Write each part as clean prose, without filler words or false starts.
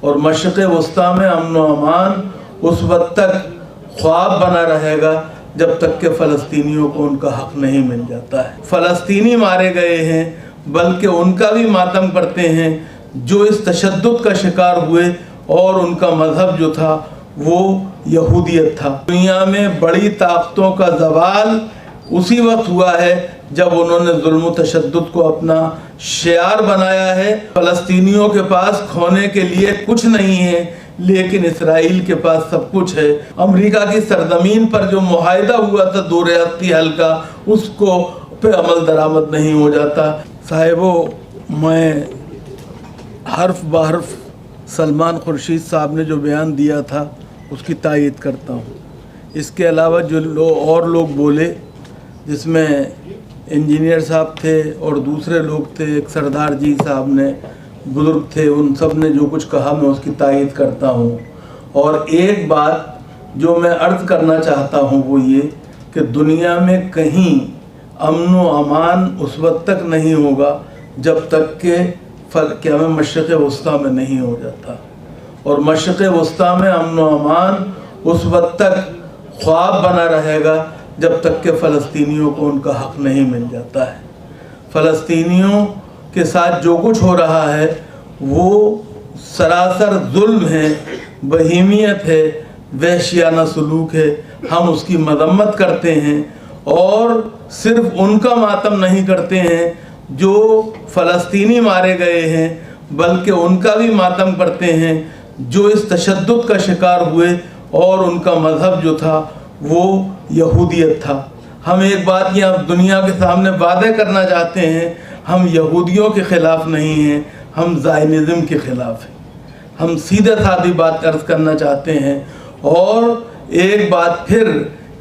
اور مشرق وسطیٰ میں امن و امان اس وقت تک خواب بنا رہے گا جب تک کہ فلسطینیوں کو ان کا حق نہیں مل جاتا ہے۔ فلسطینی مارے گئے ہیں بلکہ ان کا بھی ماتم کرتے ہیں جو اس تشدد کا شکار ہوئے، اور ان کا مذہب جو تھا وہ یہودیت تھا۔ دنیا میں بڑی طاقتوں کا زوال اسی وقت ہوا ہے جب انہوں نے ظلم و تشدد کو اپنا شعار بنایا ہے۔ فلسطینیوں کے پاس کھونے کے لیے کچھ نہیں ہے، لیکن اسرائیل کے پاس سب کچھ ہے۔ امریکہ کی سرزمین پر جو معاہدہ ہوا تھا دو ریاستی حل کا، اس کو پہ عمل درآمد نہیں ہو جاتا۔ صاحبو، میں حرف بحرف سلمان خورشید صاحب نے جو بیان دیا تھا اس کی تائید کرتا ہوں۔ اس کے علاوہ جو اور لوگ بولے، جس میں انجینئر صاحب تھے اور دوسرے لوگ تھے، ایک سردار جی صاحب نے، بزرگ تھے، ان سب نے جو کچھ کہا میں اس کی تائید کرتا ہوں۔ اور ایک بات جو میں عرض کرنا چاہتا ہوں وہ یہ کہ دنیا میں کہیں امن و امان اس وقت تک نہیں ہوگا جب تک کہ کیا مشرق وسطیٰ میں نہیں ہو جاتا، اور مشرق وسطیٰ میں امن و امان اس وقت تک خواب بنا رہے گا جب تک کہ فلسطینیوں کو ان کا حق نہیں مل جاتا ہے۔ فلسطینیوں کے ساتھ جو کچھ ہو رہا ہے وہ سراسر ظلم ہے، بہیمیت ہے، وحشیانہ سلوک ہے۔ ہم اس کی مذمت کرتے ہیں، اور صرف ان کا ماتم نہیں کرتے ہیں جو فلسطینی مارے گئے ہیں، بلکہ ان کا بھی ماتم کرتے ہیں جو اس تشدد کا شکار ہوئے، اور ان کا مذہب جو تھا وہ یہودیت تھا۔ ہم ایک بات یہاں دنیا کے سامنے واضح کرنا چاہتے ہیں، ہم یہودیوں کے خلاف نہیں ہیں، ہم زائنزم کے خلاف ہیں۔ ہم سیدھے سادھی بات عرض کرنا چاہتے ہیں، اور ایک بات پھر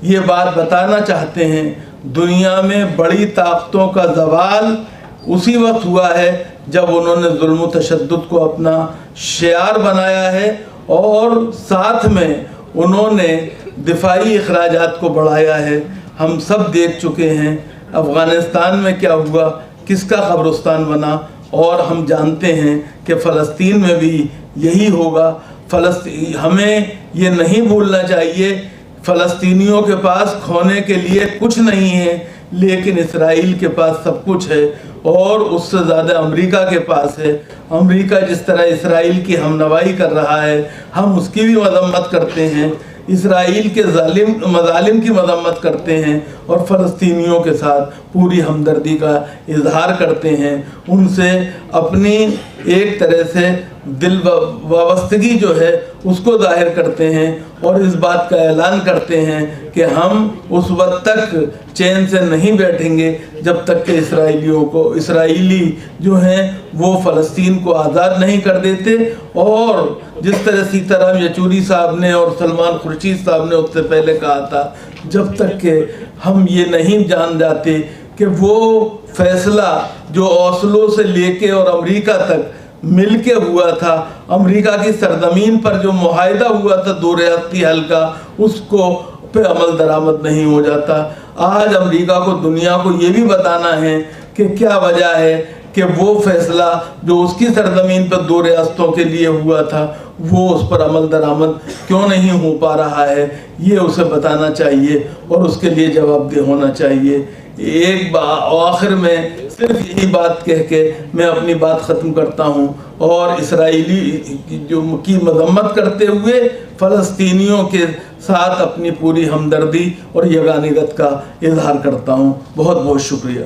یہ بات بتانا چاہتے ہیں، دنیا میں بڑی طاقتوں کا زوال اسی وقت ہوا ہے جب انہوں نے ظلم و تشدد کو اپنا شعار بنایا ہے، اور ساتھ میں انہوں نے دفاعی اخراجات کو بڑھایا ہے۔ ہم سب دیکھ چکے ہیں افغانستان میں کیا ہوا، کس کا قبرستان بنا، اور ہم جانتے ہیں کہ فلسطین میں بھی یہی ہوگا۔ ہمیں یہ نہیں بھولنا چاہیے، فلسطینیوں کے پاس کھونے کے لیے کچھ نہیں ہے، لیکن اسرائیل کے پاس سب کچھ ہے، اور اس سے زیادہ امریکہ کے پاس ہے۔ امریکہ جس طرح اسرائیل کی ہمنوائی کر رہا ہے، ہم اس کی بھی مذمت کرتے ہیں، اسرائیل کے مظالم کی مذمت کرتے ہیں، اور فلسطینیوں کے ساتھ پوری ہمدردی کا اظہار کرتے ہیں، ان سے اپنی ایک طرح سے دل وابستگی جو ہے اس کو ظاہر کرتے ہیں، اور اس بات کا اعلان کرتے ہیں کہ ہم اس وقت تک چین سے نہیں بیٹھیں گے جب تک کہ اسرائیلی جو ہیں وہ فلسطین کو آزاد نہیں کر دیتے۔ اور جس طرح سیتارام یچوری صاحب نے اور سلمان خورشید صاحب نے اس سے پہلے کہا تھا، جب تک کہ ہم یہ نہیں جان جاتے کہ وہ فیصلہ جو اوسلو سے لے کے اور امریکہ تک مل کے ہوا تھا، امریکہ کی سرزمین پر جو معاہدہ ہوا تھا دو ریاستی حل کا، اس کو پہ عمل درآمد نہیں ہو جاتا۔ آج امریکہ کو دنیا کو یہ بھی بتانا ہے کہ کیا وجہ ہے کہ وہ فیصلہ جو اس کی سرزمین پر دو ریاستوں کے لیے ہوا تھا وہ اس پر عمل درآمد کیوں نہیں ہو پا رہا ہے، یہ اسے بتانا چاہیے اور اس کے لیے جواب دہ ہونا چاہیے۔ ایک آخر میں صرف یہی بات کہہ کے میں اپنی بات ختم کرتا ہوں، اور اسرائیلی جو کی مذمت کرتے ہوئے فلسطینیوں کے ساتھ اپنی پوری ہمدردی اور یگانگت کا اظہار کرتا ہوں۔ بہت بہت شکریہ۔